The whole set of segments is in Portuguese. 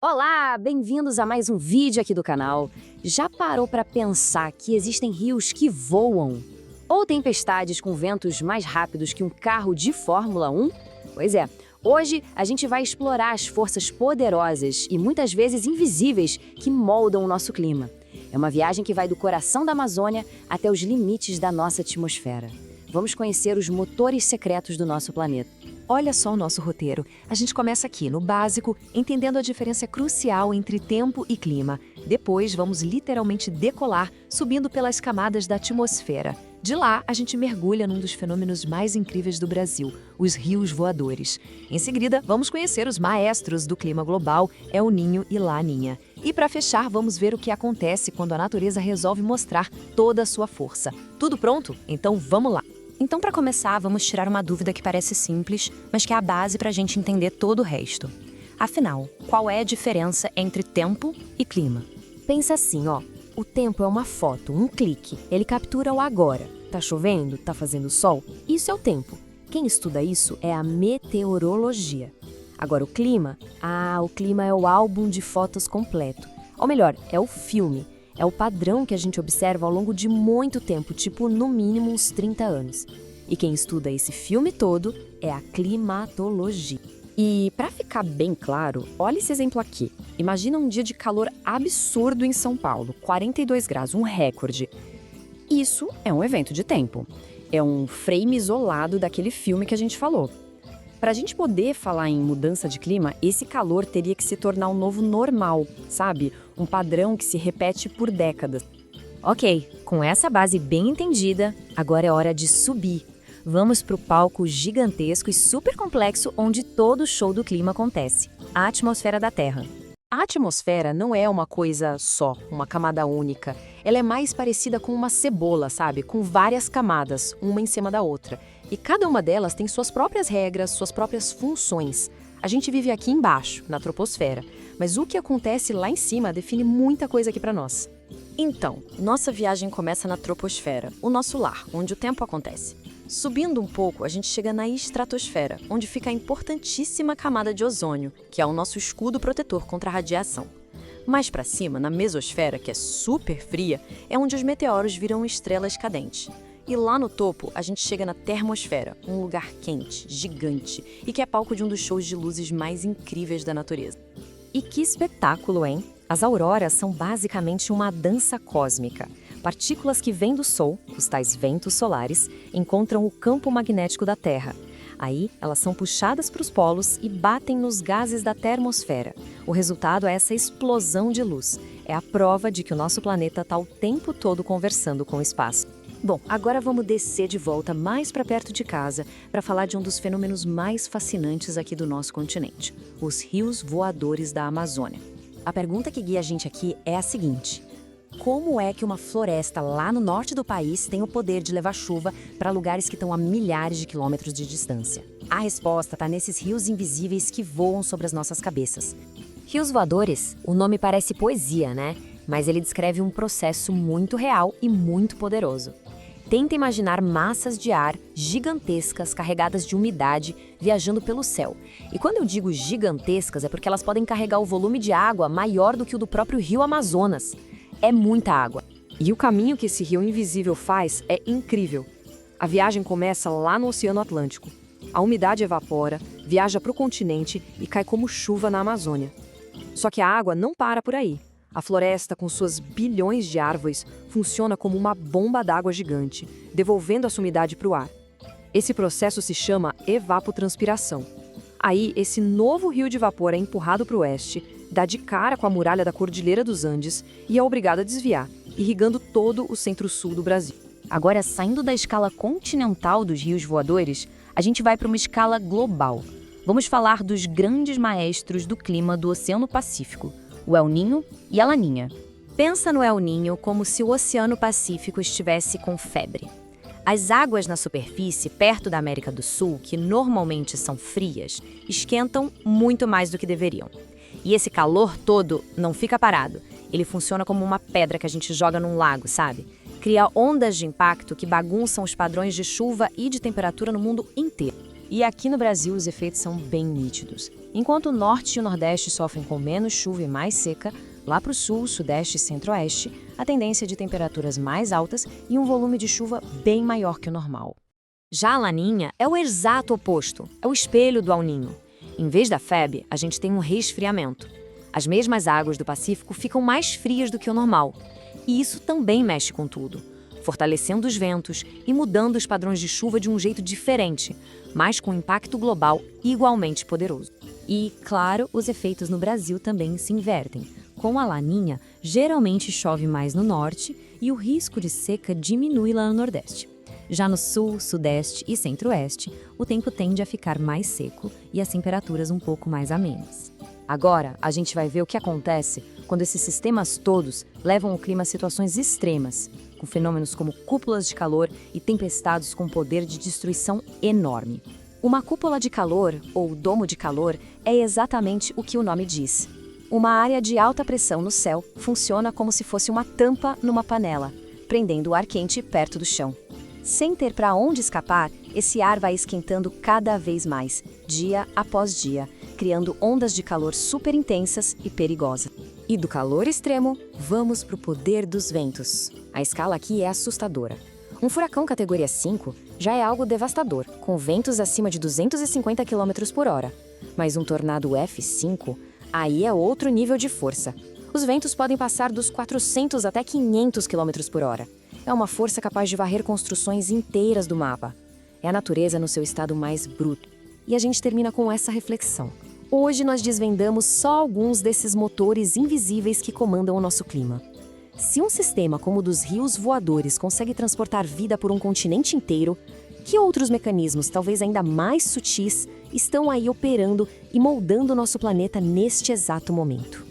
Olá, bem-vindos a mais um vídeo aqui do canal. Já parou para pensar que existem rios que voam? Ou tempestades com ventos mais rápidos que um carro de Fórmula 1? Pois é, hoje a gente vai explorar as forças poderosas e muitas vezes invisíveis que moldam o nosso clima. É uma viagem que vai do coração da Amazônia até os limites da nossa atmosfera. Vamos conhecer os motores secretos do nosso planeta. Olha só o nosso roteiro. A gente começa aqui, no básico, entendendo a diferença crucial entre tempo e clima. Depois, vamos literalmente decolar, subindo pelas camadas da atmosfera. De lá, a gente mergulha num dos fenômenos mais incríveis do Brasil, os rios voadores. Em seguida, vamos conhecer os maestros do clima global, El Niño e Laninha. E para fechar, vamos ver o que acontece quando a natureza resolve mostrar toda a sua força. Tudo pronto? Então vamos lá! Então, para começar, vamos tirar uma dúvida que parece simples, mas que é a base para a gente entender todo o resto. Afinal, qual é a diferença entre tempo e clima? Pensa assim, ó. O tempo é uma foto, um clique. Ele captura o agora. Tá chovendo? Tá fazendo sol? Isso é o tempo. Quem estuda isso é a meteorologia. Agora, o clima? O clima é o álbum de fotos completo. Ou melhor, é o filme. É o padrão que a gente observa ao longo de muito tempo, tipo no mínimo uns 30 anos. E quem estuda esse filme todo é a climatologia. E para ficar bem claro, olha esse exemplo aqui. Imagina um dia de calor absurdo em São Paulo, 42 graus, um recorde. Isso é um evento de tempo. É um frame isolado daquele filme que a gente falou. Para a gente poder falar em mudança de clima, esse calor teria que se tornar um novo normal, sabe? Um padrão que se repete por décadas. Ok, com essa base bem entendida, agora é hora de subir. Vamos para o palco gigantesco e super complexo onde todo o show do clima acontece, a atmosfera da Terra. A atmosfera não é uma coisa só, uma camada única. Ela é mais parecida com uma cebola, sabe? Com várias camadas, uma em cima da outra. E cada uma delas tem suas próprias regras, suas próprias funções. A gente vive aqui embaixo, na troposfera, mas o que acontece lá em cima define muita coisa aqui para nós. Então, nossa viagem começa na troposfera, o nosso lar, onde o tempo acontece. Subindo um pouco, a gente chega na estratosfera, onde fica a importantíssima camada de ozônio, que é o nosso escudo protetor contra a radiação. Mais para cima, na mesosfera, que é super fria, é onde os meteoros viram estrelas cadentes. E lá no topo, a gente chega na termosfera, um lugar quente, gigante, e que é palco de um dos shows de luzes mais incríveis da natureza. E que espetáculo, hein? As auroras são basicamente uma dança cósmica. Partículas que vêm do Sol, os tais ventos solares, encontram o campo magnético da Terra. Aí, elas são puxadas para os polos e batem nos gases da termosfera. O resultado é essa explosão de luz. É a prova de que o nosso planeta está o tempo todo conversando com o espaço. Bom, agora vamos descer de volta mais para perto de casa para falar de um dos fenômenos mais fascinantes aqui do nosso continente, os rios voadores da Amazônia. A pergunta que guia a gente aqui é a seguinte: como é que uma floresta lá no norte do país tem o poder de levar chuva para lugares que estão a milhares de quilômetros de distância? A resposta está nesses rios invisíveis que voam sobre as nossas cabeças. Rios voadores, o nome parece poesia, né? Mas ele descreve um processo muito real e muito poderoso. Tenta imaginar massas de ar gigantescas carregadas de umidade viajando pelo céu. E quando eu digo gigantescas é porque elas podem carregar o volume de água maior do que o do próprio rio Amazonas. É muita água. E o caminho que esse rio invisível faz é incrível. A viagem começa lá no Oceano Atlântico. A umidade evapora, viaja para o continente e cai como chuva na Amazônia. Só que a água não para por aí. A floresta, com suas bilhões de árvores, funciona como uma bomba d'água gigante, devolvendo essa umidade para o ar. Esse processo se chama evapotranspiração. Aí, esse novo rio de vapor é empurrado para o oeste, dá de cara com a muralha da Cordilheira dos Andes e é obrigado a desviar, irrigando todo o centro-sul do Brasil. Agora, saindo da escala continental dos rios voadores, a gente vai para uma escala global. Vamos falar dos grandes maestros do clima do Oceano Pacífico, o El Niño e a Laninha. Pensa no El Niño como se o Oceano Pacífico estivesse com febre. As águas na superfície, perto da América do Sul, que normalmente são frias, esquentam muito mais do que deveriam. E esse calor todo não fica parado. Ele funciona como uma pedra que a gente joga num lago, sabe? Cria ondas de impacto que bagunçam os padrões de chuva e de temperatura no mundo inteiro. E aqui no Brasil os efeitos são bem nítidos. Enquanto o norte e o nordeste sofrem com menos chuva e mais seca, lá para o sul, sudeste e centro-oeste, a tendência de temperaturas mais altas e um volume de chuva bem maior que o normal. Já a Laninha é o exato oposto, é o espelho do El Niño. Em vez da FEB, a gente tem um resfriamento. As mesmas águas do Pacífico ficam mais frias do que o normal. E isso também mexe com tudo, fortalecendo os ventos e mudando os padrões de chuva de um jeito diferente, mas com impacto global igualmente poderoso. E, claro, os efeitos no Brasil também se invertem. Com a Laninha, geralmente chove mais no norte e o risco de seca diminui lá no nordeste. Já no sul, sudeste e centro-oeste, o tempo tende a ficar mais seco e as temperaturas um pouco mais amenas. Agora, a gente vai ver o que acontece quando esses sistemas todos levam o clima a situações extremas, com fenômenos como cúpulas de calor e tempestades com poder de destruição enorme. Uma cúpula de calor, ou domo de calor, é exatamente o que o nome diz. Uma área de alta pressão no céu funciona como se fosse uma tampa numa panela, prendendo o ar quente perto do chão. Sem ter para onde escapar, esse ar vai esquentando cada vez mais, dia após dia, criando ondas de calor super intensas e perigosas. E do calor extremo, vamos para o poder dos ventos. A escala aqui é assustadora. Um furacão categoria 5 já é algo devastador, com ventos acima de 250 km por hora. Mas um tornado F5, aí é outro nível de força. Os ventos podem passar dos 400 até 500 km por hora. É uma força capaz de varrer construções inteiras do mapa. É a natureza no seu estado mais bruto. E a gente termina com essa reflexão. Hoje nós desvendamos só alguns desses motores invisíveis que comandam o nosso clima. Se um sistema como o dos rios voadores consegue transportar vida por um continente inteiro, que outros mecanismos, talvez ainda mais sutis, estão aí operando e moldando o nosso planeta neste exato momento?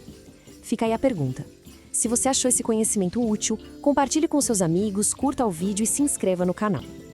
Fica aí a pergunta. Se você achou esse conhecimento útil, compartilhe com seus amigos, curta o vídeo e se inscreva no canal.